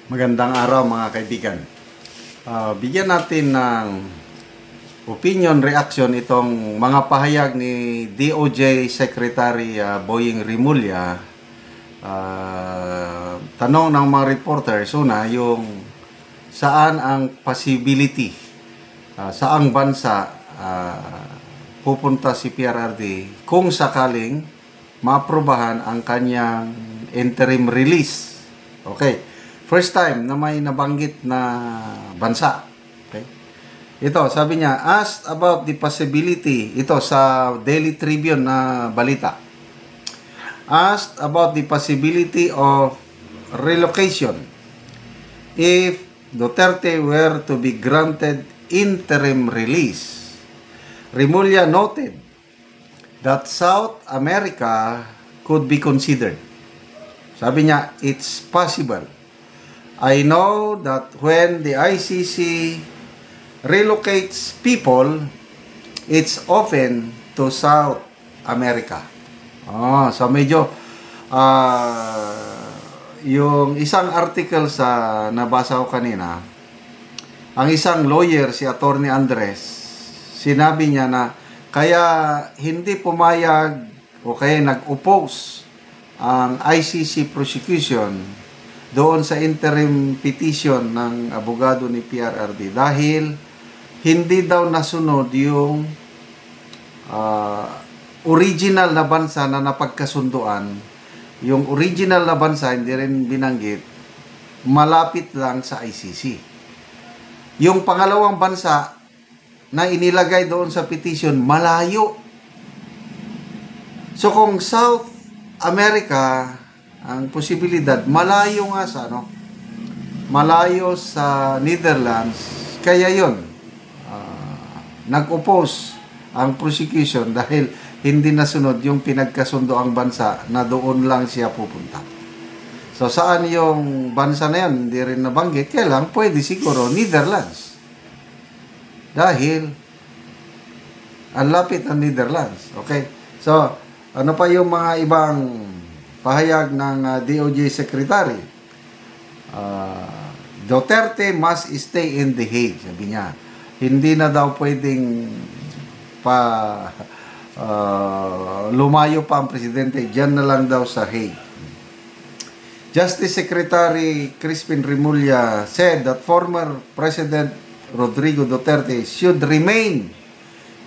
Magandang araw mga kaibigan. Bigyan natin ng opinion reaction itong mga pahayag ni DOJ Secretary Boying Rimulya. Tanong ng mga reporters, una, yung saan ang possibility, saang bansa pupunta si PRRD kung sakaling maaprobahan ang kanyang interim release. Okay. First time na may nabanggit na bansa. Okay? Ito, sabi niya, asked about the possibility, ito sa Daily Tribune na balita. Asked about the possibility of relocation if Duterte were to be granted interim release. Rimulya noted that South America could be considered. Sabi niya, it's possible. I know that when the ICC relocates people, it's often to South America. So medyo yung isang article sa nabasa ko kanina, ang isang lawyer, si Attorney Andres, sinabi niya na kaya hindi pumayag o kaya nag-oppose ang ICC prosecution doon sa interim petition ng abogado ni PRRD dahil hindi daw nasunod yung original na bansa na napagkasunduan. Yung original na bansa, hindi rin binanggit, malapit lang sa ICC. Yung pangalawang bansa na inilagay doon sa petition, malayo. So kung South America ang posibilidad, malayo nga sa malayo sa Netherlands, kaya yon nag-oppose ang prosecution dahil hindi nasunod yung pinagkasundo ang bansa na doon lang siya pupunta. So saan yung bansa na yan, hindi rin nabanggit, kaya lang pwede siguro Netherlands dahil ang lapit ng Netherlands. Okay, so ano pa yung mga ibang pahayag ng DOJ Secretary? Duterte must stay in The Hague, sabi niya. Hindi na daw pwedeng lumayo pa ang presidente, diyan na lang daw sa Hague. Justice Secretary Crispin Rimulya said that former President Rodrigo Duterte should remain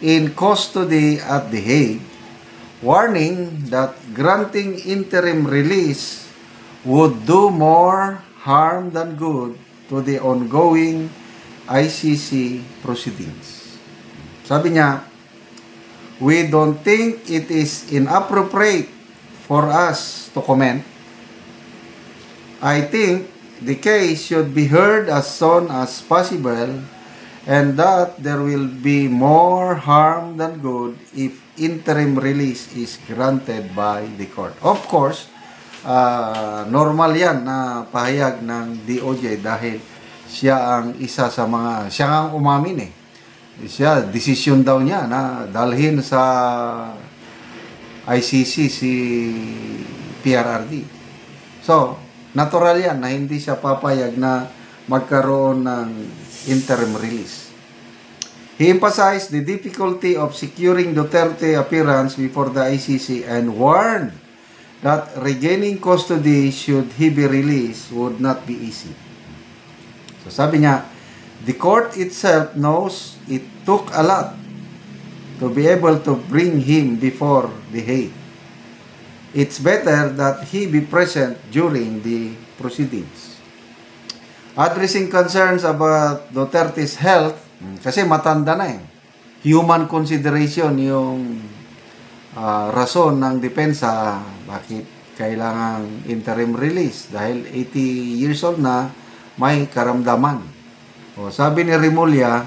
in custody at The Hague, warning that granting interim release would do more harm than good to the ongoing ICC proceedings. Sabi niya, we don't think it is inappropriate for us to comment. I think the case should be heard as soon as possible and that there will be more harm than good if interim release is granted by the court. Of course, normal yan na pahayag ng DOJ dahil siya ang isa sa mga, siya ang umamin Siya, desisyon daw niya na dalhin sa ICC si PRRD. So, natural yan na hindi siya papayag na magkaroon ng interim release. He emphasized the difficulty of securing Duterte appearance before the ICC and warned that regaining custody should he be released would not be easy. So sabi niya, the court itself knows it took a lot to be able to bring him before The Hague. It's better that he be present during the proceedings. Addressing concerns about Duterte's health, kasi matanda na human consideration yung rason ng depensa bakit kailangang interim release dahil 80 years old na, may karamdaman. Sabi ni Rimulya,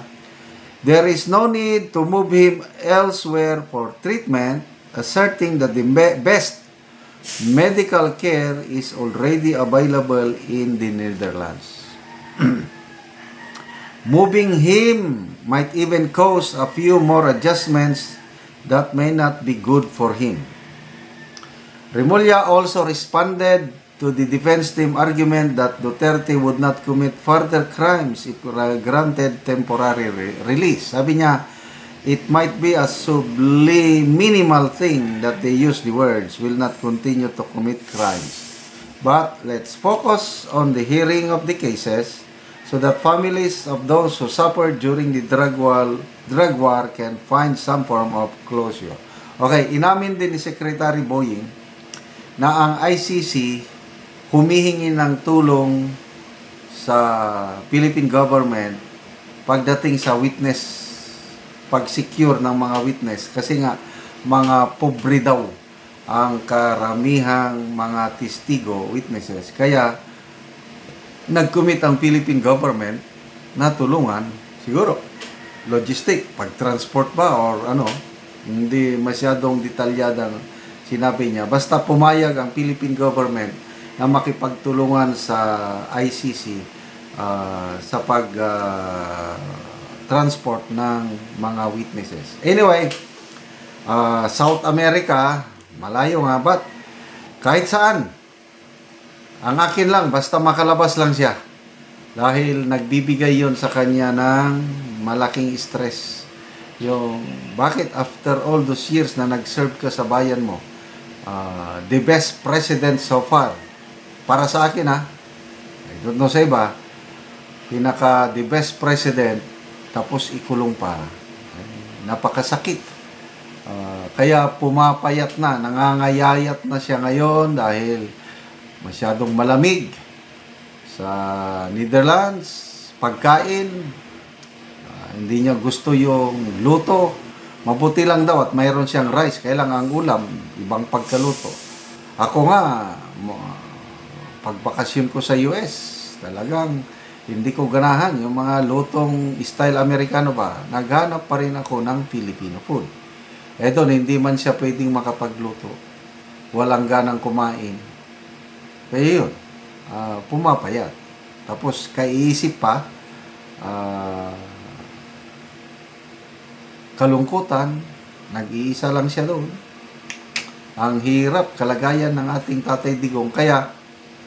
there is no need to move him elsewhere for treatment, asserting that the best medical care is already available in the Netherlands. Moving him might even cause a few more adjustments that may not be good for him. Rimulya also responded to the defense team argument that Duterte would not commit further crimes if granted temporary release. Sabi niya, it might be a minimal thing that they use the words, will not continue to commit crimes. But let's focus on the hearing of the cases so that families of those who suffered during the drug war can find some form of closure. Okay, inamin din ni Secretary Boying na ang ICC humihingi ng tulong sa Philippine government pagdating sa witness, pag-secure ng mga witness. Kasi nga, mga pobre daw ang karamihang mga testigo, witnesses. Kaya, nag-commit ang Philippine government na tulungan, siguro, logistic, pag-transport ba or ano, hindi masyadong detalyadang sinabi niya. Basta pumayag ang Philippine government na makipagtulungan sa ICC sa pag-transport ng mga witnesses. Anyway, South America, malayo nga, but kahit saan, ang akin lang, basta makalabas lang siya. Dahil nagbibigay yon sa kanya ng malaking stress. Yung, bakit after all those years na nag-serve ka sa bayan mo, the best president so far, para sa akin I don't know sa iba, the best president, tapos ikulong pa. Napakasakit. Kaya pumapayat na, nangangayayat na siya ngayon dahil masyadong malamig sa Netherlands, pagkain, hindi niya gusto yung luto, mabuti lang daw at mayroon siyang rice, kailangan ang ulam, ibang pagkaluto. Ako nga, pagbakasyon ko sa US, talagang hindi ko ganahan yung mga lutong style Amerikano ba, naghanap pa rin ako ng Filipino food. Eto, hindi man siya pwedeng makapagluto, walang ganang kumain. Kaya yun, pumapayat. Tapos, kaiisip pa, kalungkutan, nag-iisa lang siya doon. Ang hirap, kalagayan ng ating Tatay Digong. Kaya,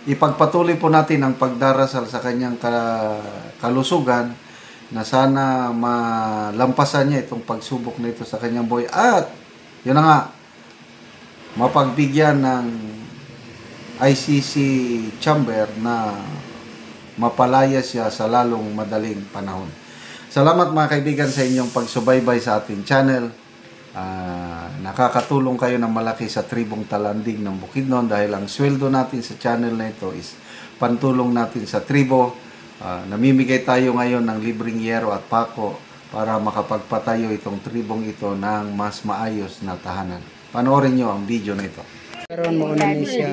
ipagpatuloy po natin ang pagdarasal sa kanyang kalusugan na sana malampasan niya itong pagsubok na ito sa kanyang buhay. At, yun na nga, mapagbigyan ng ICC chamber na mapalaya siya sa lalong madaling panahon. Salamat mga kaibigan sa inyong pagsubaybay sa ating channel. Nakakatulong kayo ng malaki sa tribong Talandig ng Bukidnon dahil ang sweldo natin sa channel na ito is pantulong natin sa tribo. Namimigay tayo ngayon ng libreng yero at pako para makapagpatayo itong tribong ito ng mas maayos na tahanan. Panoorin nyo ang video na ito. Karon mo na ni siya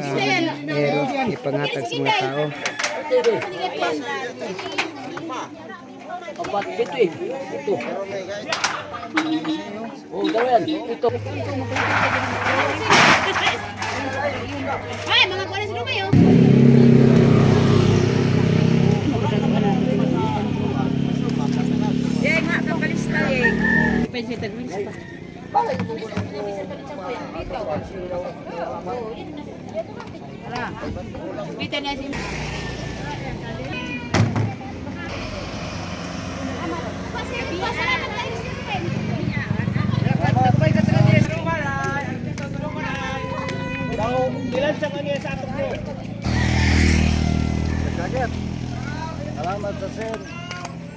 yero ipangatag sa mga tao. Opat dito ito. Oh, dawan. Ito. Ay, mga kuwan sino kayo? Eh, nga kapalista eh. Pensitan mo pa. Kita na si Salamat sa Sen.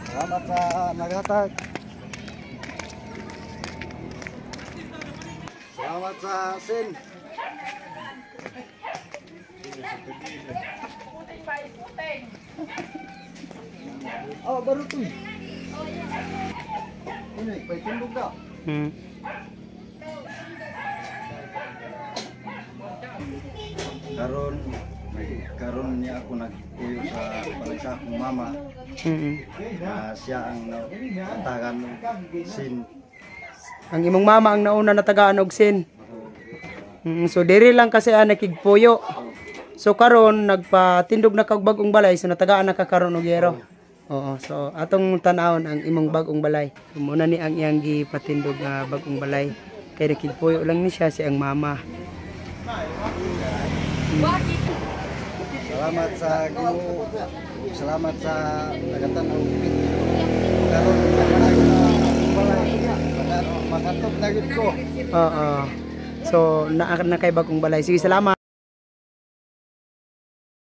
Salamat sa naghatag. Salamat sa Sen. Oh, baru tuh. Ini, paitindog daw. Karon niya ako nagpuyo sa palagsa akong mama. Siya ang natagan ng sin. Ang imong mama ang nauna natagaan og sin. So diri lang kasi nakigpuyo. So karon nagpatindog na kag bagong balay so natagaan na ka karon og yero. Oo, so atong tan-awon ang imong bagong balay. Muna ni ang iyang gipatindog nga bagong balay. Kay nakigpuyo lang ni siya si ang mama. Salamat sa Ginoo. Salamat sa nagatan-aw pit. Karon makatop na gid ko. Oo. So na kay bagong balay. Sige, salamat.